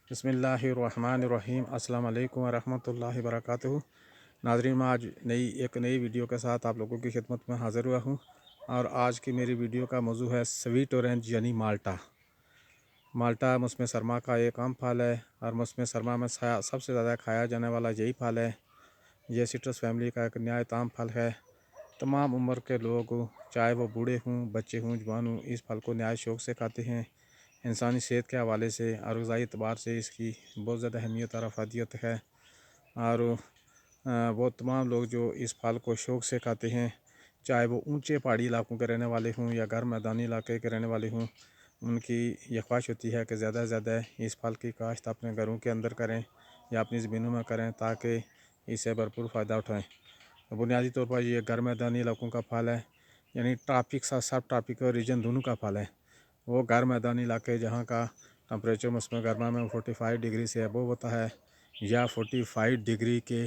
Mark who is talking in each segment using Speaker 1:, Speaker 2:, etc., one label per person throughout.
Speaker 1: बिस्मिल्लाहिर्रहमानिर्रहीम अस्सलाम वालेकुम वरहमतुल्लाहि वबरकातुहू। नाज़रीन, मैं आज एक नई वीडियो के साथ आप लोगों की खिदमत में हाज़िर हुआ हूँ और आज की मेरी वीडियो का मौजू है स्वीट ऑरेंज यानी माल्टा। माल्टा मौसम सरमा का एक आम फल है और मौसम सरमा में सबसे ज़्यादा खाया जाने वाला यही फल है। ये सिट्रस फैमिली का एक नहायत आम फल है। तमाम उम्र के लोग, चाहे वो बूढ़े हों, बच्चे हों, जवान हों, इस फल को नहायत शौक़ से खाते हैं। इंसानी सेहत के हवाले से और ग़िज़ाई एतबार से इसकी बहुत ज़्यादा अहमियत और अफादियत है। और वो तमाम लोग जो इस फल को शौक़ से खाते हैं, चाहे वो ऊंचे पहाड़ी इलाकों के रहने वाले हों या घर मैदानी इलाके के रहने वाले हों, उनकी यह ख्वाहिश होती है कि ज़्यादा से ज़्यादा इस फल की काश्त अपने घरों के अंदर करें या अपनी ज़मीनों में करें ताकि इससे भरपूर फ़ायदा उठाएँ। बुनियादी तौर पर यह घर मैदानी इलाकों का फल है, यानी ट्रॉपिक्स और सब ट्रॉपिकल रीजन दोनों का फल है। वो घर मैदानी इलाके जहाँ का टम्परेचर मौसम गर्मा में 45 डिग्री से अबव होता है या 45 डिग्री के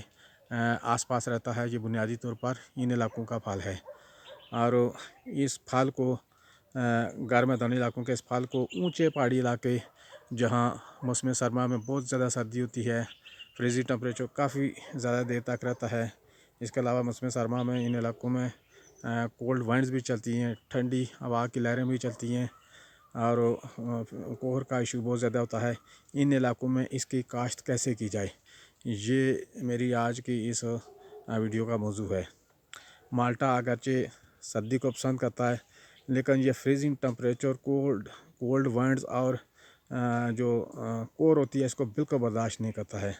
Speaker 1: आसपास रहता है, ये बुनियादी तौर पर इन इलाकों का फल है। और इस फल को घर मैदानी इलाकों के इस फल को ऊंचे पहाड़ी इलाके जहाँ मौसम सरमा में बहुत ज़्यादा सर्दी होती है, फ्रीज़ी टम्परेचर काफ़ी ज़्यादा देर तक रहता है। इसके अलावा मौसम सरमा में इन इलाकों में कोल्ड वाइंड्स भी चलती हैं, ठंडी हवा की लहरें भी चलती हैं और कोहर का इशू बहुत ज़्यादा होता है। इन इलाकों में इसकी काश्त कैसे की जाए, ये मेरी आज की इस वीडियो का मौजू है। माल्टा अगरचे सर्दी को पसंद करता है, लेकिन ये फ्रीजिंग टम्परेचर, कोल्ड वाइंड्स और जो कोर होती है, इसको बिल्कुल बर्दाश्त नहीं करता है।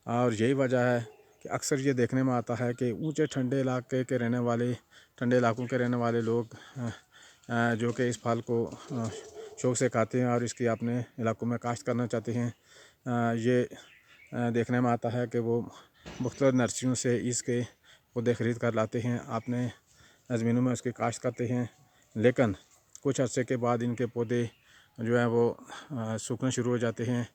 Speaker 1: और यही वजह है कि अक्सर ये देखने में आता है कि ऊंचे ठंडे इलाके के रहने वाले, ठंडे इलाकों के रहने वाले लोग जो कि इस फल को शौक़ से खाते हैं और इसकी अपने इलाकों में काश्त करना चाहते हैं, ये देखने में आता है कि वो मुख्तलिफ़ नर्सरियों से इसके पौधे ख़रीद कर लाते हैं, अपने ज़मीनों में उसकी काश्त करते हैं। लेकिन कुछ अर्से के बाद इनके पौधे जो हैं वो सूखने शुरू हो जाते हैं,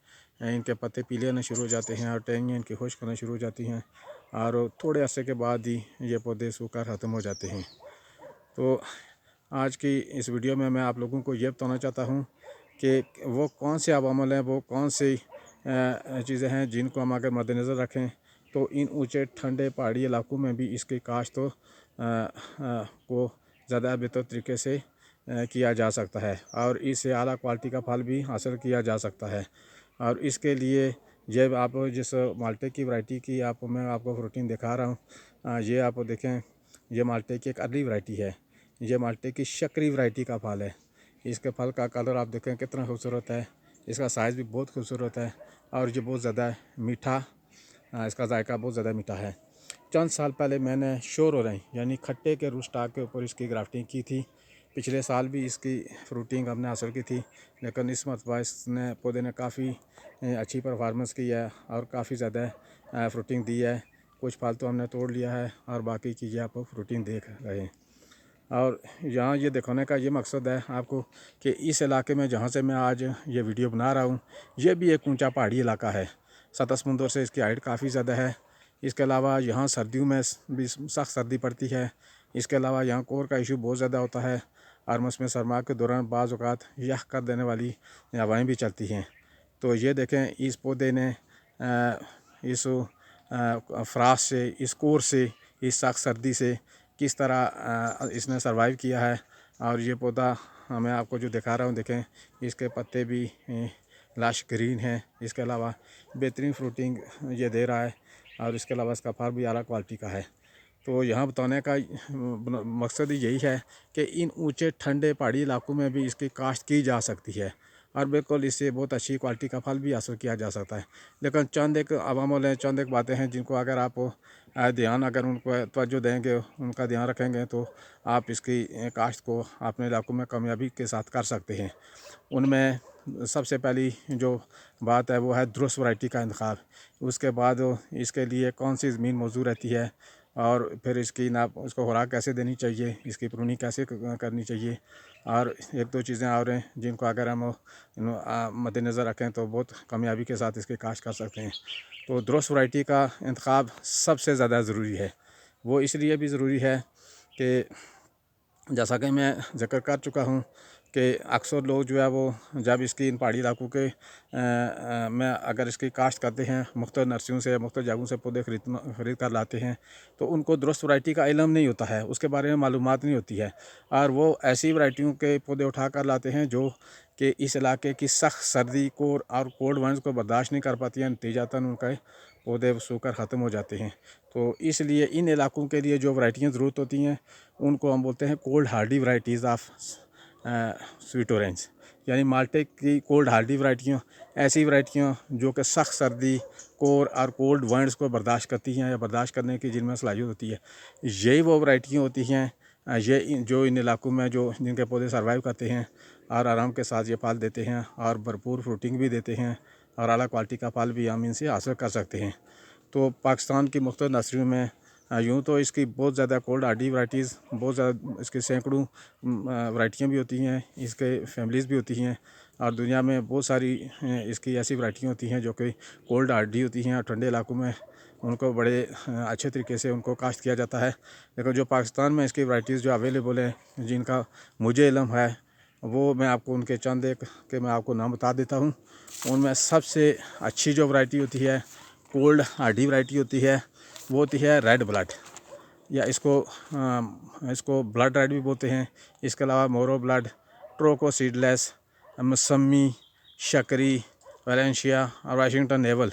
Speaker 1: इनके पत्ते पीले होने शुरू हो जाते हैं और टहनियाँ इनकी खुश्क होने शुरू हो जाती हैं और थोड़े अर्से के बाद ही ये पौधे सूखकर ख़त्म हो जाते हैं। तो आज की इस वीडियो में मैं आप लोगों को ये बताना चाहता हूँ कि वो कौन से अवामल हैं, वो कौन सी चीज़ें हैं जिनको हम अगर मद्देनज़र रखें तो इन ऊंचे ठंडे पहाड़ी इलाकों में भी इसकी काश्त को ज़्यादा बेहतर तरीके से किया जा सकता है और इससे आला क्वालिटी का फल भी हासिल किया जा सकता है। और इसके लिए जब आप जिस माल्टे की वैरायटी की मैं आपको प्रोटीन दिखा रहा हूँ, ये आप देखें, ये माल्टे की एक अर्ली वैरायटी है। ये माल्टे की शक्करी वैरायटी का फल है। इसके फल का कलर आप देखें कितना खूबसूरत है, इसका साइज़ भी बहुत खूबसूरत है और ये बहुत ज़्यादा मीठा, इसका जायका बहुत ज़्यादा मीठा है। चंद साल पहले मैंने श्योर ऑरेंज यानी खट्टे के रूट स्टॉक के ऊपर इसकी ग्राफ्टिंग की थी। पिछले साल भी इसकी फ्रूटिंग हमने हासिल की थी, लेकिन इस मरतबा इसने पौधे ने काफ़ी अच्छी परफॉर्मेंस की है और काफ़ी ज़्यादा फ्रूटिंग दी है। कुछ फल तो हमने तोड़ लिया है और बाकी की ये आप फ्रूटिंग देख रहे हैं। और यहाँ ये दिखाने का ये मकसद है आपको कि इस इलाके में जहाँ से मैं आज ये वीडियो बना रहा हूँ, ये भी एक ऊंचा पहाड़ी इलाका है। सतह समुंदर से इसकी हाइट काफ़ी ज़्यादा है। इसके अलावा यहाँ सर्दियों में भी सख्त सर्दी पड़ती है। इसके अलावा यहाँ कोर का इशू बहुत ज़्यादा होता है और मौसम सरमा के दौरान बाज़ औक़ात यख़ कर देने वाली हवाएँ भी चलती हैं। तो ये देखें, इस पौधे ने इस फ्रास्ट से, इस कोर से, इस सख्त सर्दी से किस तरह इसने सर्वाइव किया है। और ये पौधा मैं आपको जो दिखा रहा हूँ, देखें, इसके पत्ते भी लश ग्रीन हैं। इसके अलावा बेहतरीन फ्रूटिंग ये दे रहा है और इसके अलावा इसका फल भी आला क्वालिटी का है। तो यहाँ बताने का मकसद यही है कि इन ऊंचे ठंडे पहाड़ी इलाकों में भी इसकी काश्त की जा सकती है और बिल्कुल इससे बहुत अच्छी क्वालिटी का फल भी हासिल किया जा सकता है। लेकिन चंद एक अवामल हैं, चंद एक बातें हैं जिनको अगर आप अगर उनको तवज्जो देंगे, उनका ध्यान रखेंगे, तो आप इसकी काश्त को अपने इलाकों में कामयाबी के साथ कर सकते हैं। उनमें सबसे पहली जो बात है वो है दुरुस्त वैरायटी का इंतखाब। उसके बाद इसके लिए कौन सी ज़मीन मौजूद रहती है और फिर इसकी उसको खुराक कैसे देनी चाहिए, इसकी प्रूनिंग कैसे करनी चाहिए। और एक दो चीज़ें और हैं जिनको अगर हम मद्देनज़र रखें तो बहुत कामयाबी के साथ इसकी काश्त कर सकते हैं। तो दुरुस्त वैरायटी का इंतखाब सबसे ज़्यादा ज़रूरी है। वो इसलिए भी ज़रूरी है कि जैसा कि मैं ज़िक्र कर चुका हूँ कि अक्सर लोग जो है वो जब इसकी इन पहाड़ी इलाकों के में अगर इसकी काश्त करते हैं, मुख्तलिफ नर्सरियों से मुख्तलिफ जगहों से पौधे खरीद कर लाते हैं, तो उनको दुरुस्त वैरायटी का इल्म नहीं होता है, उसके बारे में मालूमात नहीं होती है, और वो ऐसी वैरायटियों के पौधे उठा कर लाते हैं जो कि इस इलाके की सख्त सर्दी को और कोल्ड विंड्स को बर्दाश्त नहीं कर पाती हैं। नतीजतन उनका पौधे सूखकर ख़त्म हो जाते हैं। तो इसलिए इन इलाकों के लिए जो वैरायटियाँ ज़रूरत होती हैं उनको हम बोलते हैं cold Hardy varieties of sweet orange, यानी माल्टे की कोल्ड हार्डी वैरायटियाँ, ऐसी वैरायटियाँ जो कि सख्त सर्दी कोर और कोल्ड विंड्स को बर्दाश्त करती हैं या बर्दाश्त करने की जिनमें सलाहियत होती है। यही वो वैरायटियाँ होती हैं ये जो इन इलाकों में जो जिनके पौधे सर्वाइव करते हैं और आराम के साथ ये फल देते हैं और भरपूर फ्रूटिंग भी देते हैं और अला क्वालिटी का फल भी हम इनसे हासिल कर सकते हैं। तो पाकिस्तान की मुख्तलिफ नर्सरियों में यूँ तो इसकी बहुत ज़्यादा कोल्ड हार्डी वैरायटीज़, बहुत ज़्यादा इसकी सैकड़ों वैरायटियाँ भी होती हैं, इसके फैमिलीज़ भी होती हैं, और दुनिया में बहुत सारी इसकी ऐसी वैरायटियाँ होती हैं जो कि कोल्ड हार्डी होती हैं और ठंडे इलाकों में उनको बड़े अच्छे तरीके से उनको काश्त किया जाता है। लेकिन जो पाकिस्तान में इसकी वैरायटीज़ जो अवेलेबल हैं जिनका मुझे इल्म है, वो मैं आपको उनके चंद एक के मैं आपको नाम बता देता हूँ। उनमें सबसे अच्छी जो वैरायटी होती है, कोल्ड हार्डी वैरायटी होती है, वो होती है रेड ब्लड, या इसको ब्लड रेड भी बोलते हैं। इसके अलावा मोरो ब्लड, ट्रोको सीडलेस, मौसमी, शकरी, वैलेंशिया और वाशिंगटन नेवल,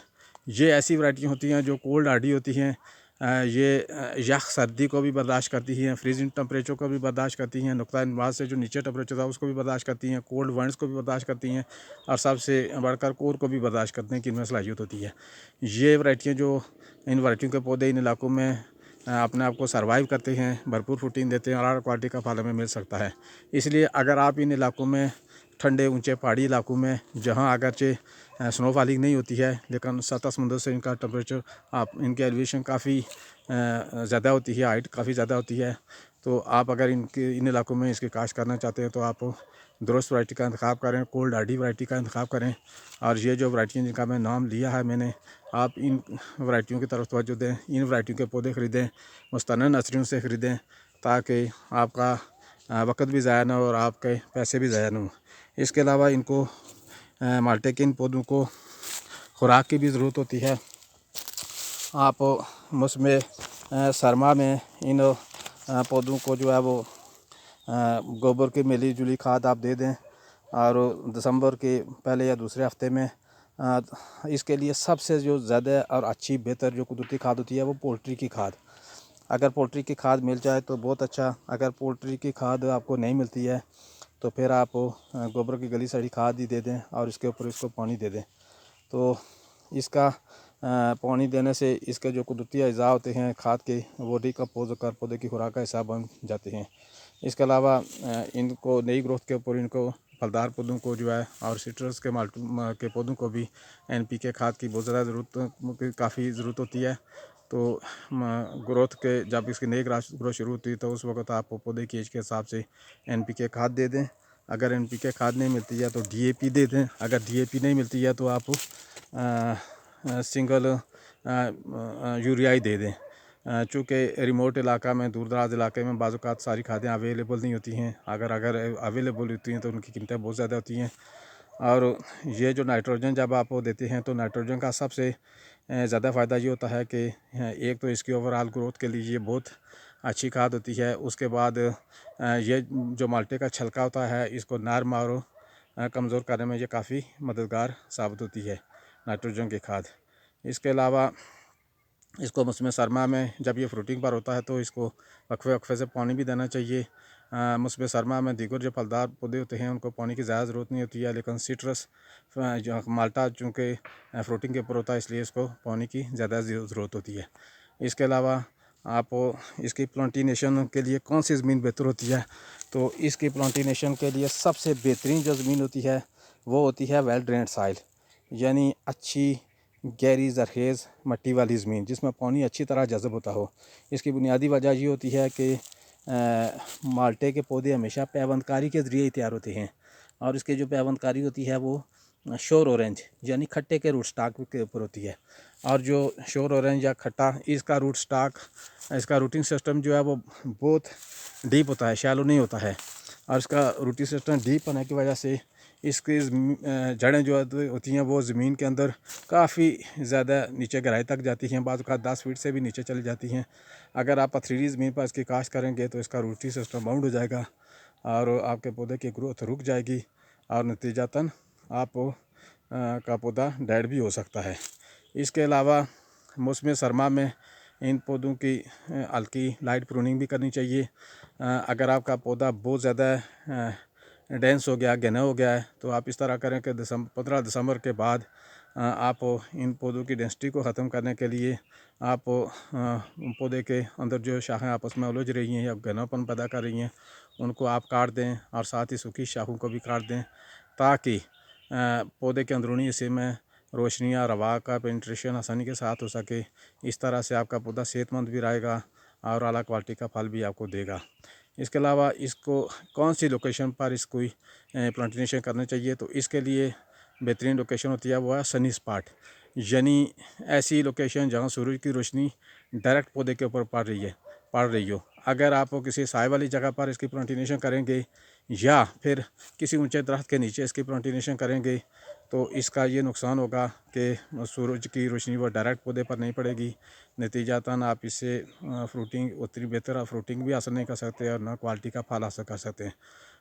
Speaker 1: ये ऐसी वैरायटियाँ होती हैं जो कोल्ड हार्डी होती हैं। ये यख सर्दी को भी बर्दाश्त करती हैं, फ्रीजिंग टेम्परेचर को भी बर्दाश्त करती हैं, नुक्ता निवाज से जो नीचे टेम्परेचर था उसको भी बर्दाश्त करती हैं, कोल्ड विंड्स को भी बर्दाश्त करती हैं, और सबसे बढ़कर कोर को भी बर्दाश्त करने की इनमें सलाहियत होती है। ये वैरायटियाँ जो इन वैरायटियों के पौधे इन इलाकों में अपने आप को सर्वाइव करते हैं, भरपूर प्रोटीन देते हैं और हर क्वालिटी का फल हमें मिल सकता है। इसलिए अगर आप इन इलाकों में ठंडे ऊंचे पहाड़ी इलाकों में जहां अगरचे स्नोफॉलिंग नहीं होती है लेकिन सतह समुद्र से इनका टेम्परेचर आप इनकी एलिवेशन काफ़ी ज़्यादा होती है, हाइट काफ़ी ज़्यादा होती है, तो आप अगर इन इलाकों में इसकी काश्त करना चाहते हैं तो आप दुरुस्त वैरायटी का इंतखाब करें, कोल्ड हार्डी वैरायटी का इंतखाब करें। और ये जो वैरायटियाँ जिनका मैं नाम लिया है मैंने, आप इन वैरायटियों की तरफ तवज्जो दें, इन वैरायटियों के पौधे ख़रीदें, मुस्तनद नर्सरियों से ख़रीदें, ताकि आपका वक्त भी ज़ाया ना हो और आपके पैसे भी ज़ाया ना हो। इसके अलावा इनको माल्टे के इन पौधों को खुराक की भी ज़रूरत होती है। आप मौसम सरमा में इन पौधों को जो है वो गोबर की मिली जुली खाद आप दे दें, और दिसंबर के पहले या दूसरे हफ्ते में इसके लिए सबसे जो ज़्यादा और अच्छी बेहतर जो कुदरती खाद होती है वो पोल्ट्री की खाद। अगर पोल्ट्री की खाद मिल जाए तो बहुत अच्छा, अगर पोल्ट्री की खाद आपको नहीं मिलती है तो फिर आप गोबर की गली सड़ी खाद ही दे दें और इसके ऊपर इसको पानी दे दें। तो इसका पानी देने से इसके जो कुदरती अज़ा होते हैं खाद के, वो डिकम्पोज कर पौधे की खुराक का हिस्सा बन जाते हैं। इसके अलावा इनको नई ग्रोथ के ऊपर इनको फलदार पौधों को जो है और सिट्रस के के पौधों को भी NPK खाद की बहुत ज़्यादा ज़रूरत, काफ़ी ज़रूरत होती है। तो ग्रोथ के जब इसकी नई ग्रोथ शुरू होती है तो उस वक्त आप पौधे की एज के हिसाब से NPK खाद दे दें। अगर NPK खाद नहीं मिलती है तो DAP दे दें। अगर DAP नहीं मिलती है तो आप सिंगल यूरिया ही दे दें। चूँकि रिमोट इलाका में, दूर दराज इलाके में बाज़ औक़ात सारी खादें अवेलेबल नहीं होती हैं, अगर अवेलेबल होती हैं तो उनकी कीमतें बहुत ज़्यादा होती हैं। और ये जो नाइट्रोजन जब आप वो देते हैं तो नाइट्रोजन का सबसे ज़्यादा फ़ायदा ये होता है कि एक तो इसकी ओवरऑल ग्रोथ के लिए ये बहुत अच्छी खाद होती है। उसके बाद ये जो माल्टे का छिलका होता है इसको नरम और कमज़ोर करने में ये काफ़ी मददगार साबित होती है नाइट्रोजन की खाद। इसके अलावा इसको मौसम सरमा में जब ये फ्रूटिंग पर होता है तो इसको वक्फे वक्फे से पानी भी देना चाहिए। मौसम सरमा में दीगर जो फलदार पौधे होते हैं उनको पानी की ज़्यादा ज़रूरत नहीं होती है, लेकिन सिट्रस जो माल्टा चूँकि फ्रूटिंग के ऊपर होता है इसलिए इसको पानी की ज़्यादा ज़रूरत होती है। इसके अलावा आप इसकी प्लांटेशन के लिए कौन सी ज़मीन बेहतर होती है, तो इसकी प्लांटेशन के लिए सबसे बेहतरीन जो ज़मीन होती है वो होती है वेल ड्रेन्ड सॉइल, यानी अच्छी गहरी ज़रखेज़ मिट्टी वाली ज़मीन जिसमें पानी अच्छी तरह जज़ब होता हो। इसकी बुनियादी वजह ये होती है कि माल्टे के पौधे हमेशा पैवंदकारी के ज़रिए ही तैयार होते हैं, और इसकी जो पैवंदकारी होती है वो श्योर ऑरेंज यानी खट्टे के रूट स्टॉक के ऊपर होती है। और जो श्योर ऑरेंज या खट्टा, इसका रूट स्टॉक, इसका रूटिंग सिस्टम जो है वो बहुत डीप होता है, शैलो नहीं होता है। और इसका रूटी सिस्टम डीप होने की वजह से इसकी जड़ें जो होती हैं वो ज़मीन के अंदर काफ़ी ज़्यादा नीचे गहराई तक जाती हैं, बाज़ औक़ात 10 फीट से भी नीचे चली जाती हैं। अगर आप पथरीली ज़मीन पर इसकी काश्त करेंगे तो इसका रूटी सिस्टम बाउंड हो जाएगा और आपके पौधे की ग्रोथ रुक जाएगी और नतीजतन आप का पौधा डेड भी हो सकता है। इसके अलावा मौसम सरमा में इन पौधों की हल्की लाइट प्रूनिंग भी करनी चाहिए। अगर आपका पौधा बहुत ज़्यादा डेंस हो गया, घना हो गया है, तो आप इस तरह करें कि 15 दिसंबर के बाद आप इन पौधों की डेंसिटी को ख़त्म करने के लिए आप पौधे के अंदर जो शाखें आपस में उलझ रही हैं या घनापन पैदा कर रही हैं उनको आप काट दें और साथ ही सूखी शाखों को भी काट दें, ताकि पौधे के अंदरूनी हिस्से में रोशनी या हवा का पेनिट्रेशन आसानी के साथ हो सके। इस तरह से आपका पौधा सेहतमंद भी रहेगा और आला क्वालिटी का फल भी आपको देगा। इसके अलावा इसको कौन सी लोकेशन पर इसको प्लांटेशन करना चाहिए, तो इसके लिए बेहतरीन लोकेशन होती है वो है सनी स्पॉट, यानी ऐसी लोकेशन जहाँ सूरज की रोशनी डायरेक्ट पौधे के ऊपर पड़ रही हो। अगर आप किसी साए वाली जगह पर इसकी प्लांटेशन करेंगे या फिर किसी ऊंचे दरख्त के नीचे इसकी प्लांटेशन करेंगे तो इसका ये नुकसान होगा कि सूरज की रोशनी वो डायरेक्ट पौधे पर नहीं पड़ेगी। नतीजतन आप इससे फ्रूटिंग उतनी बेहतर फ्रूटिंग भी हासिल नहीं कर सकते और ना क्वालिटी का फल हासिल कर सकते हैं।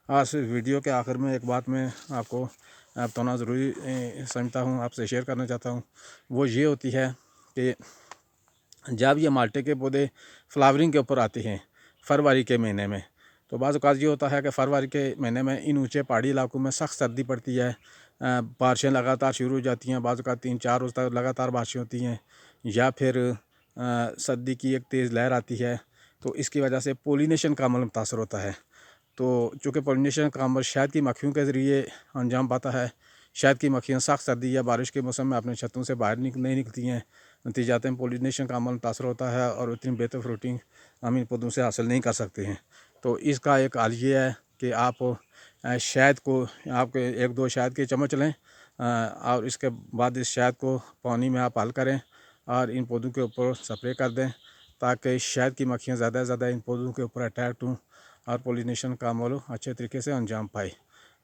Speaker 1: आज वीडियो के आखिर में एक बात मैं आपको बताना ज़रूरी समझता हूँ, आपसे शेयर करना चाहता हूँ। वो ये होती है कि जब ये माल्टे के पौधे फ्लावरिंग के ऊपर आते हैं फरवरी के महीने में, तो बाज़ औक़ात ये होता है कि फरवरी के महीने में इन ऊंचे पहाड़ी इलाकों में सख्त सर्दी पड़ती है, बारिशें लगातार शुरू हो जाती हैं, बाज़ औक़ात 3-4 रोज़ तक लगातार बारिशें होती हैं या फिर सर्दी की एक तेज़ लहर आती है। तो इसकी वजह से पोलिनेशन का अमल मुतासर होता है। तो चूँकि पोलिनेशन का अमल शहद की मक्खियों के ज़रिए अंजाम पाता है, शहद की मक्खियाँ सख्त सर्दी या बारिश के मौसम में अपने छत्तों से बाहर नहीं निकलती हैं, नतीजतन पोलिनेशन का अमल मुतासर होता है और उतनी बेहतर फ्रूटिंग हम इन पौधों से हासिल नहीं कर सकते हैं। तो इसका एक हल ये है कि आप शहद को आप 1-2 शहद के चम्मच लें और इसके बाद इस शहद को पानी में आप हल करें और इन पौधों के ऊपर स्प्रे कर दें, ताकि शहद की मक्खियाँ ज़्यादा से ज़्यादा इन पौधों के ऊपर अट्रैक्ट हों और पोलिनेशन का अमल अच्छे तरीके से अंजाम पाए।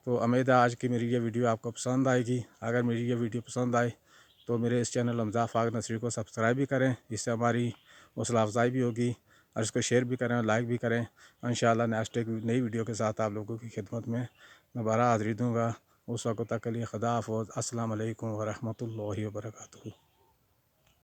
Speaker 1: तो उम्मीद है आज की मेरी ये वीडियो आपको पसंद आएगी। अगर मेरी ये वीडियो पसंद आए तो मेरे इस चैनल हमज़ा फ़ाक़ नसरी को सब्सक्राइब भी करें, इससे हमारी हौसला अफजाई भी होगी, और इसको शेयर भी करें और लाइक भी करें। इंशाअल्लाह नेक्स्ट एक नई वीडियो के साथ आप लोगों की खिदमत में दोबारा हाज़िरी दूँगा। उस वक्त तक के लिए खुदा हाफ़िज़। अस्सलाम वालेकुम व रहमतुल्लाहि व बरकातुहू।